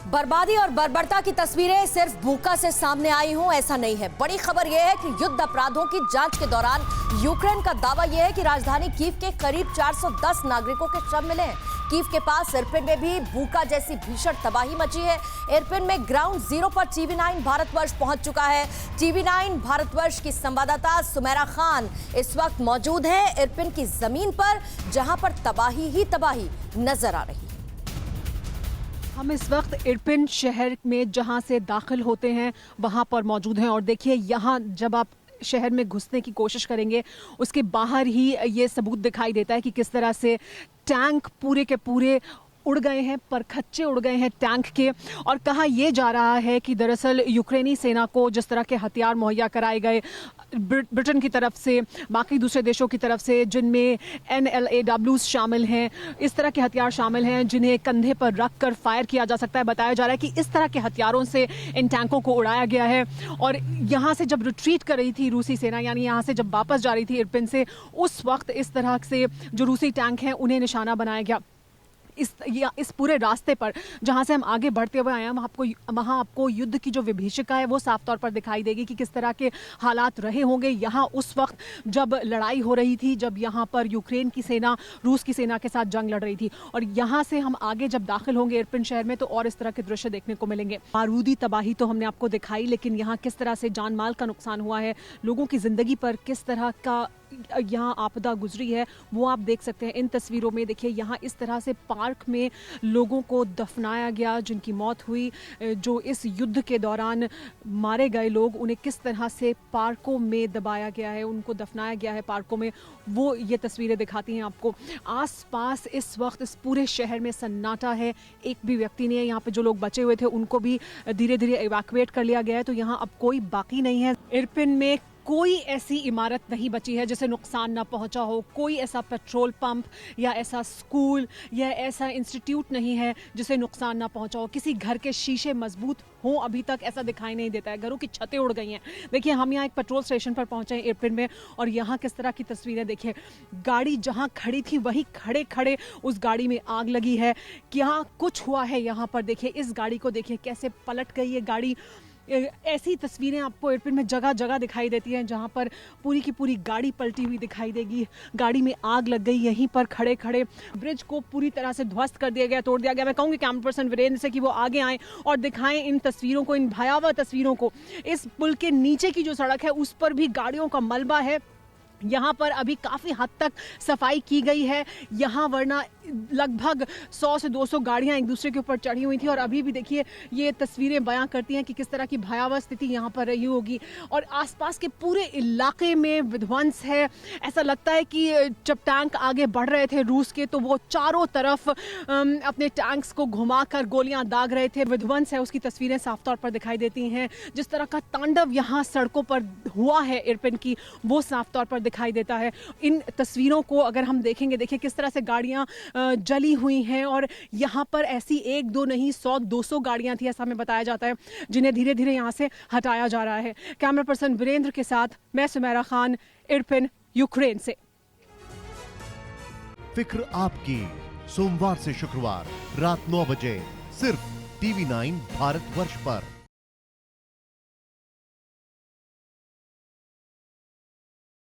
बर्बादी और बर्बरता की तस्वीरें सिर्फ भूखा से सामने आई हों ऐसा नहीं है। बड़ी खबर यह है कि युद्ध अपराधों की जांच के दौरान यूक्रेन का दावा यह है कि राजधानी कीव के करीब 410 नागरिकों के शव मिले हैं। कीव के पास इरपिन में भी भूखा जैसी भीषण तबाही मची है। इरपिन में ग्राउंड जीरो पर TV9 भारतवर्ष पहुंच चुका है। TV9 भारतवर्ष की संवाददाता सुमेरा खान इस वक्त मौजूद है इरपिन की जमीन पर, जहां पर तबाही ही तबाही नजर आ रही है। हम इस वक्त इरपिन शहर में जहां से दाखिल होते हैं वहां पर मौजूद हैं और देखिए यहाँ जब आप शहर में घुसने की कोशिश करेंगे उसके बाहर ही ये सबूत दिखाई देता है कि किस तरह से टैंक पूरे के पूरे उड़ गए हैं, परखच्चे उड़ गए हैं टैंक के। और कहा यह जा रहा है कि दरअसल यूक्रेनी सेना को जिस तरह के हथियार मुहैया कराए गए ब्रिटेन की तरफ से, बाकी दूसरे देशों की तरफ से जिनमें NLAWs शामिल हैं, इस तरह के हथियार शामिल हैं जिन्हें कंधे पर रख कर फायर किया जा सकता है। बताया जा रहा है कि इस तरह के हथियारों से इन टैंकों को उड़ाया गया है। और यहाँ से जब रिट्रीट कर रही थी रूसी सेना, यानी यहाँ से जब वापस जा रही थी इरपिन से, उस वक्त इस तरह से जो रूसी टैंक हैं उन्हें निशाना बनाया गया। इस पूरे रास्ते पर जहां से हम आगे बढ़ते हुए आए हैं वहां आपको युद्ध की जो विभीषिका है वो साफ तौर पर दिखाई देगी कि किस तरह के हालात रहे होंगे यहाँ उस वक्त जब लड़ाई हो रही थी, जब यहाँ पर यूक्रेन की सेना रूस की सेना के साथ जंग लड़ रही थी। और यहाँ से हम आगे जब दाखिल होंगे इरपिन शहर में तो और इस तरह के दृश्य देखने को मिलेंगे। बारूदी तबाही तो हमने आपको दिखाई, लेकिन यहाँ किस तरह से जान माल का नुकसान हुआ है, लोगों की जिंदगी पर किस तरह का यहाँ आपदा गुजरी है वो आप देख सकते हैं इन तस्वीरों में। देखिए यहाँ इस तरह से पार्क में लोगों को दफनाया गया जिनकी मौत हुई, जो इस युद्ध के दौरान मारे गए लोग, उन्हें किस तरह से पार्कों में दबाया गया है, उनको दफनाया गया है पार्कों में, वो ये तस्वीरें दिखाती हैं आपको। आसपास इस वक्त इस पूरे शहर में सन्नाटा है, एक भी व्यक्ति नहीं है। यहाँ पे जो लोग बचे हुए थे उनको भी धीरे धीरे इवैक्यूएट कर लिया गया है, तो यहाँ अब कोई बाकी नहीं है। इरपिन में कोई ऐसी इमारत नहीं बची है जिसे नुकसान ना पहुंचा हो, कोई ऐसा पेट्रोल पंप या ऐसा स्कूल या ऐसा इंस्टीट्यूट नहीं है जिसे नुकसान ना पहुंचा हो। किसी घर के शीशे मजबूत हो अभी तक ऐसा दिखाई नहीं देता है। घरों की छतें उड़ गई हैं। देखिए हम यहाँ एक पेट्रोल स्टेशन पर पहुंचे हैं इरपिन में और यहाँ किस तरह की तस्वीरें देखिए। गाड़ी जहाँ खड़ी थी वही खड़े खड़े उस गाड़ी में आग लगी है। क्या कुछ हुआ है यहाँ पर, देखिए इस गाड़ी को देखिए कैसे पलट गई है गाड़ी। ऐसी तस्वीरें आपको इरपिन में जगह जगह दिखाई देती हैं जहां पर पूरी की पूरी गाड़ी पलटी हुई दिखाई देगी, गाड़ी में आग लग गई यहीं पर खड़े खड़े। ब्रिज को पूरी तरह से ध्वस्त कर दिया गया, तोड़ दिया गया। मैं कहूँगी कैमरा पर्सन वीरेंद्र से कि वो आगे आएँ और दिखाएं इन तस्वीरों को, इन भयावह तस्वीरों को। इस पुल के नीचे की जो सड़क है उस पर भी गाड़ियों का मलबा है। यहाँ पर अभी काफ़ी हद तक सफाई की गई है यहाँ, वरना लगभग 100 से 200 गाड़ियाँ एक दूसरे के ऊपर चढ़ी हुई थी। और अभी भी देखिए ये तस्वीरें बयां करती हैं कि किस तरह की भयावह स्थिति यहाँ पर रही होगी। और आसपास के पूरे इलाके में विध्वंस है। ऐसा लगता है कि जब टैंक आगे बढ़ रहे थे रूस के, तो वो चारों तरफ अपने टैंक्स को घुमाकर गोलियां दाग रहे थे। विध्वंस है उसकी तस्वीरें साफ तौर पर दिखाई देती हैं। जिस तरह का तांडव यहाँ सड़कों पर हुआ है इरपिन की, वो साफ तौर पर दिखाई देता है। इन तस्वीरों को अगर हम देखेंगे, देखिए किस तरह से गाड़ियां जली हुई हैं। और यहाँ पर ऐसी एक दो नहीं 100-200 गाड़ियां थी ऐसा हमें बताया जाता है, जिन्हें धीरे धीरे यहाँ से हटाया जा रहा है। कैमरा पर्सन वीरेंद्र के साथ मैं सुमेरा खान, इरपिन, यूक्रेन से। फिक्र आपकी, सोमवार से शुक्रवार रात 9 बजे सिर्फ TV9 भारतवर्ष पर।